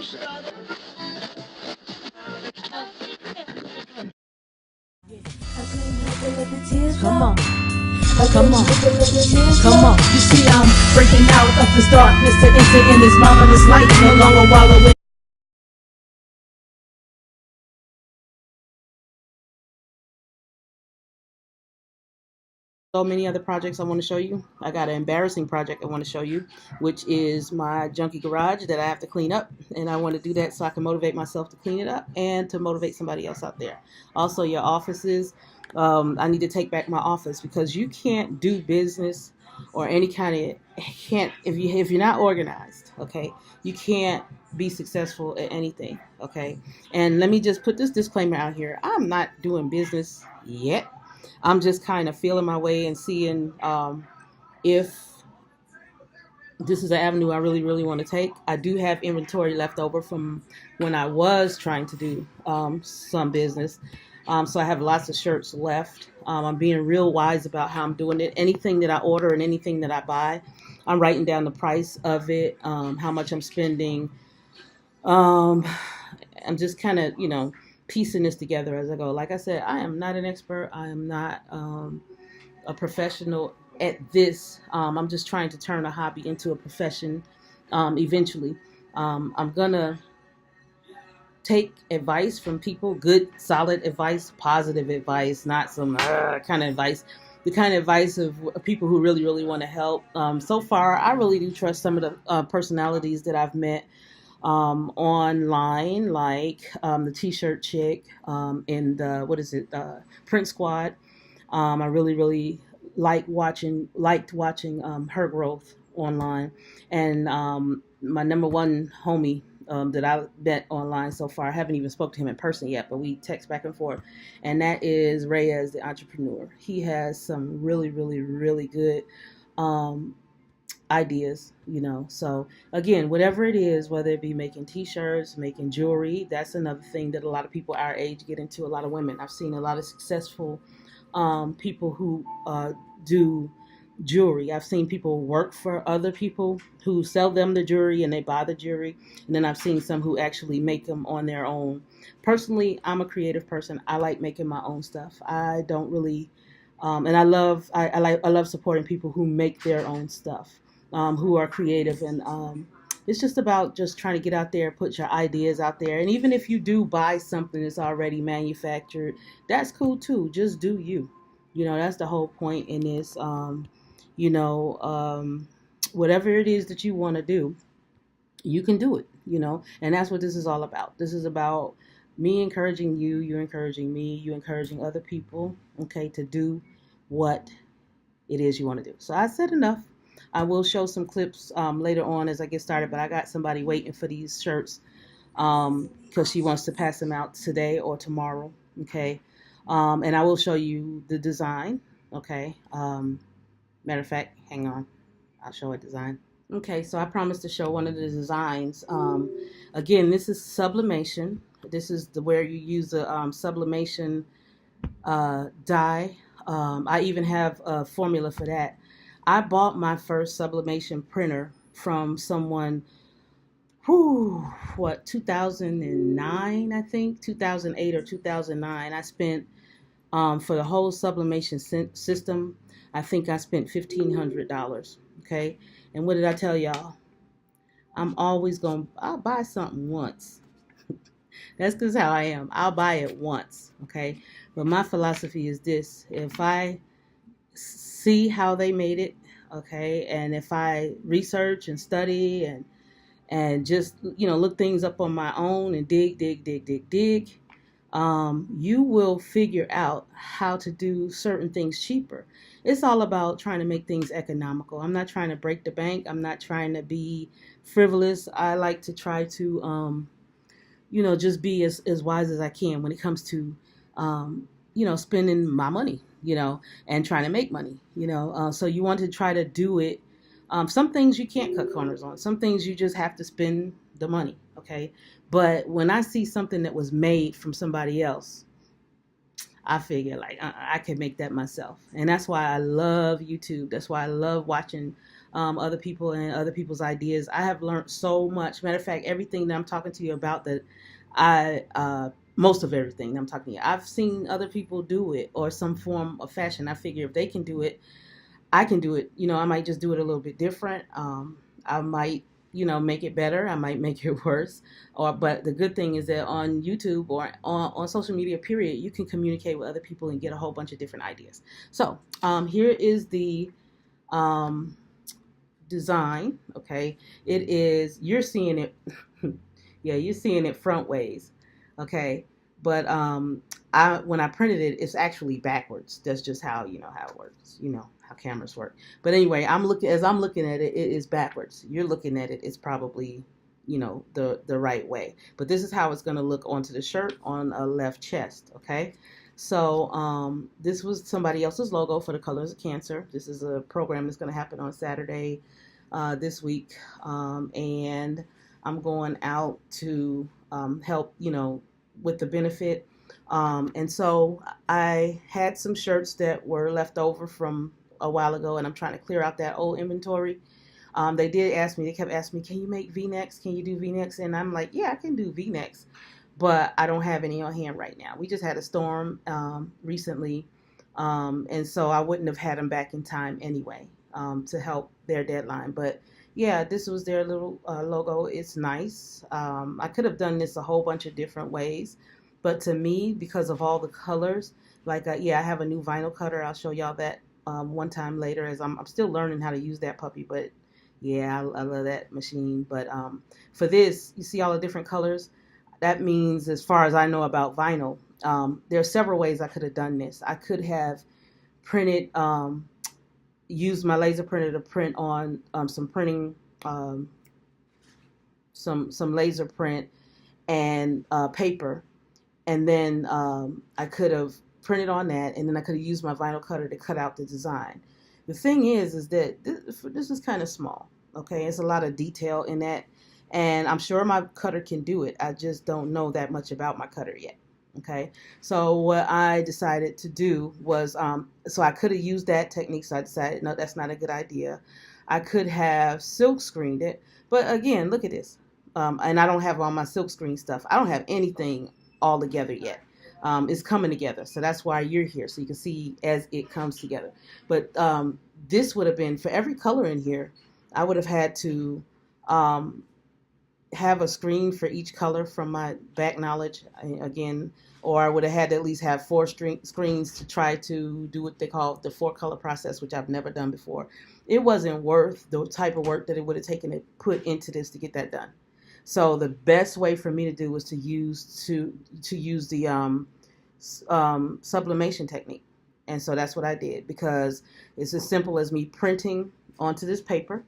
Come on. Come on, come on. You see, I'm breaking out of this darkness to enter in this marvelous light. No longer wallow in. So many other projects I want to show you. I got an embarrassing project I want to show you, which is my junky garage that I have to clean up. And I want to do that so I can motivate myself to clean it up and to motivate somebody else out there. Also, your offices. I need to take back my office because you can't do business or any kind of if you're not organized, okay, you can't be successful at anything, okay. And let me just put this disclaimer out here: I'm not doing business yet. I'm just kind of feeling my way and seeing if this is an avenue I really, really want to take. I do have inventory left over from when I was trying to do some business. So I have lots of shirts left. I'm being real wise about how I'm doing it. Anything that I order and anything that I buy, I'm writing down the price of it, how much I'm spending. I'm just kind of, piecing this together as I go. Like I said, I am not an expert. I am not a professional at this. I'm just trying to turn a hobby into a profession eventually. I'm going to take advice from people, good, solid advice, positive advice, not some kind of advice, the kind of advice of people who really, really want to help. So far, I really do trust some of the personalities that I've met online, like the T-shirt chick and the Print Squad. I really, really liked watching her growth online, and my number one homie that I met online so far. I haven't even spoke to him in person yet, but we text back and forth, and that is Reyes, the entrepreneur. He has some really, really, really good ideas, so again, whatever it is, whether it be making t-shirts, making jewelry, that's another thing that a lot of people our age get into. A lot of women, I've seen a lot of successful people who do jewelry. I've seen people work for other people who sell them the jewelry and they buy the jewelry, and then I've seen some who actually make them on their own. Personally, I'm a creative person. I like making my own stuff. I don't really and I love supporting people who make their own stuff, who are creative, and it's just about just trying to get out there, put your ideas out there. And even if you do buy something that's already manufactured, that's cool too. Just do you. That's the whole point in this. Whatever it is that you want to do, you can do it, and that's what this is all about. This is about me encouraging you, you encouraging me, you encouraging other people, okay, to do what it is you want to do. So I said enough. I will show some clips later on as I get started, but I got somebody waiting for these shirts because she wants to pass them out today or tomorrow, okay? And I will show you the design, okay? Matter of fact, hang on. I'll show a design. Okay, so I promised to show one of the designs. Again, this is sublimation. This is where you use a sublimation dye. I even have a formula for that. I bought my first sublimation printer from someone, 2009, I think, 2008 or 2009. I spent, for the whole sublimation system, I think I spent $1,500, okay? And what did I tell y'all? I'll buy something once. That's just how I am. I'll buy it once, okay? But my philosophy is this: if I see how they made it, okay, and if I research and study and just look things up on my own and dig, you will figure out how to do certain things cheaper. It's all about trying to make things economical. I'm not trying to break the bank. I'm not trying to be frivolous. I like to try to just be as wise as I can when it comes to spending my money, and trying to make money, so you want to try to do it. Some things you can't cut corners on. Some things you just have to spend the money, okay? But when I see something that was made from somebody else, I figure I can make that myself. And that's why I love YouTube. That's why I love watching other people and other people's ideas. I have learned so much. Matter of fact, everything that I'm talking to you about, that most of everything that I'm talking to you, I've seen other people do it or some form of fashion. I figure if they can do it, I can do it. I might just do it a little bit different. I might, make it better. I might make it worse. But the good thing is that on YouTube or on social media, period, you can communicate with other people and get a whole bunch of different ideas. So here is the design. Okay, it is. You're seeing it. Yeah, you're seeing it front ways. Okay, but when I printed it, it's actually backwards. That's just how how it works. How cameras work. But anyway, I'm looking at it. It is backwards. You're looking at it. It's probably the right way. But this is how it's going to look onto the shirt on a left chest. Okay. So this was somebody else's logo for the Colors of Cancer. This is a program that's going to happen on Saturday this week, and I'm going out to help with the benefit. And so I had some shirts that were left over from a while ago, and I'm trying to clear out that old inventory. They kept asking me, can you make V-necks? Can you do V-necks? And I'm like, yeah, I can do V-necks, but I don't have any on hand right now. We just had a storm recently, and so I wouldn't have had them back in time anyway to help their deadline. But yeah, this was their little logo. It's nice. I could have done this a whole bunch of different ways, but to me, because of all the colors, like yeah, I have a new vinyl cutter. I'll show y'all that one time later, as I'm still learning how to use that puppy. But yeah, I love that machine. But for this, you see all the different colors. That means, as far as I know about vinyl, there are several ways I could have done this. I could have printed, used my laser printer to print on some printing, some laser print and paper, and then I could have printed on that, and then I could have used my vinyl cutter to cut out the design. The thing is that this is kind of small. Okay, it's a lot of detail in that. And I'm sure my cutter can do it. I just don't know that much about my cutter yet. Okay, so what I decided to do was, so I could have used that technique. So I decided, no, that's not a good idea. I could have silk screened it. But again, look at this. And I don't have all my silk screen stuff. I don't have anything all together yet. It's coming together. So that's why you're here. So you can see as it comes together. But this would have been, for every color in here, I would have had to have a screen for each color from my back knowledge again, or I would have had to at least have 4 screens to try to do what they call the 4-color process, which I've never done before. It wasn't worth the type of work that it would have taken to put into this to get that done. So the best way for me to do was to use the sublimation technique. And so that's what I did, because it's as simple as me printing onto this paper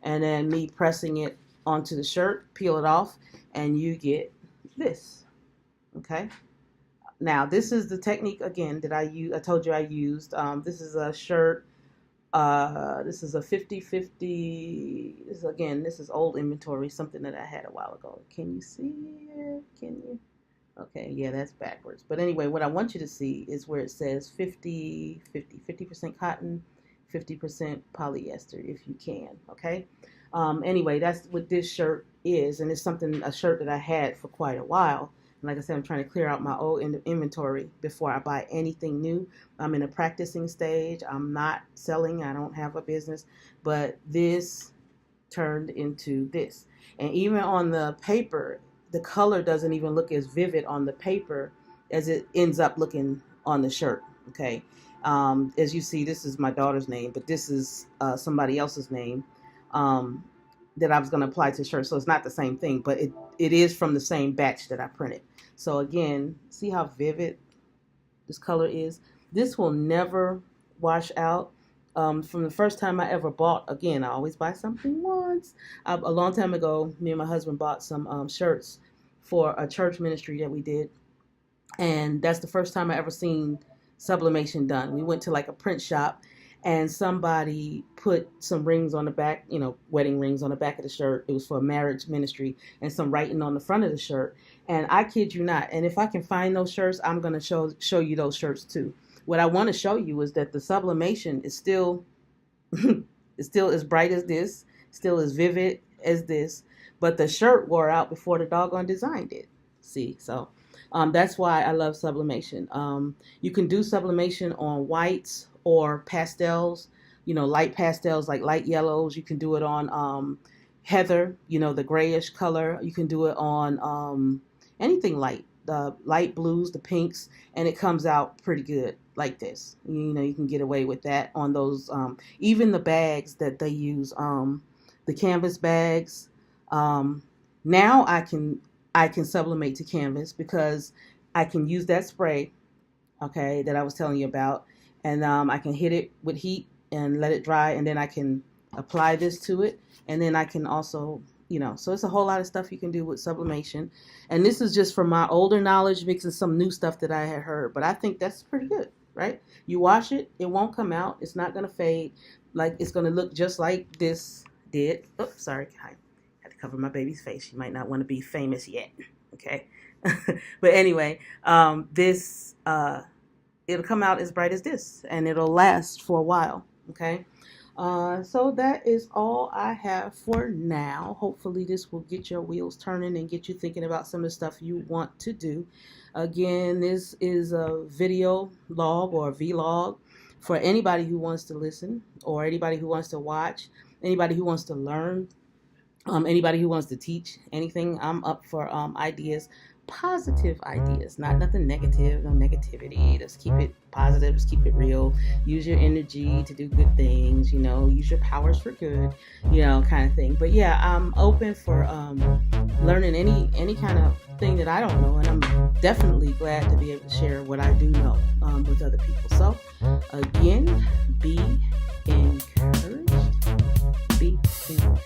and then me pressing it onto the shirt, peel it off, and you get this. Okay. Now this is the technique again that I told you I used. This is a shirt. This is a 50-50. This is old inventory, something that I had a while ago. Can you see it? Can you? Okay, yeah, that's backwards. But anyway, what I want you to see is where it says 50% cotton, 50% polyester, if you can. Okay. Anyway, that's what this shirt is, and it's a shirt that I had for quite a while. And like I said, I'm trying to clear out my old inventory before I buy anything new. I'm in a practicing stage. I'm not selling. I don't have a business, but this turned into this. And even on the paper, the color doesn't even look as vivid on the paper as it ends up looking on the shirt. Okay. As you see, this is my daughter's name, but this is somebody else's name that I was going to apply to the shirt. So it's not the same thing, but it is from the same batch that I printed. So again, see how vivid this color is? This will never wash out. From the first time I ever bought, again, I always buy something once. A long time ago, me and my husband bought some shirts for a church ministry that we did. And that's the first time I ever seen sublimation done. We went to like a print shop, and somebody put some rings on the back, wedding rings on the back of the shirt. It was for a marriage ministry, and some writing on the front of the shirt. And I kid you not, and if I can find those shirts, I'm going to show you those shirts too. What I want to show you is that the sublimation is still It's still as bright as this, still as vivid as this, but the shirt wore out before the doggone design did. See, so that's why I love sublimation. You can do sublimation on whites or pastels, light pastels like light yellows. You can do it on heather, the grayish color. You can do it on anything light, the light blues, the pinks, and it comes out pretty good like this. You can get away with that on those, even the bags that they use, the canvas bags. Now I can sublimate to canvas because I can use that spray, okay, that I was telling you about, and I can hit it with heat and let it dry, and then I can apply this to it, and then I can also, so it's a whole lot of stuff you can do with sublimation. And this is just from my older knowledge mixing some new stuff that I had heard, but I think that's pretty good, right? You wash it, it won't come out, it's not going to fade, like it's going to look just like this did. Oops, sorry, I had to cover my baby's face. She might not want to be famous yet, okay? But anyway, this it'll come out as bright as this, and it'll last for a while, okay? So that is all I have for now. Hopefully this will get your wheels turning and get you thinking about some of the stuff you want to do. Again, this is a video log or a vlog for anybody who wants to listen, or anybody who wants to watch, anybody who wants to learn, anybody who wants to teach anything. I'm up for ideas. Positive ideas, not nothing negative, no negativity. Just keep it positive, just keep it real. Use your energy to do good things, use your powers for good, kind of thing. But yeah, I'm open for learning any kind of thing that I don't know, and I'm definitely glad to be able to share what I do know with other people. So again, be encouraged. Be encouraged.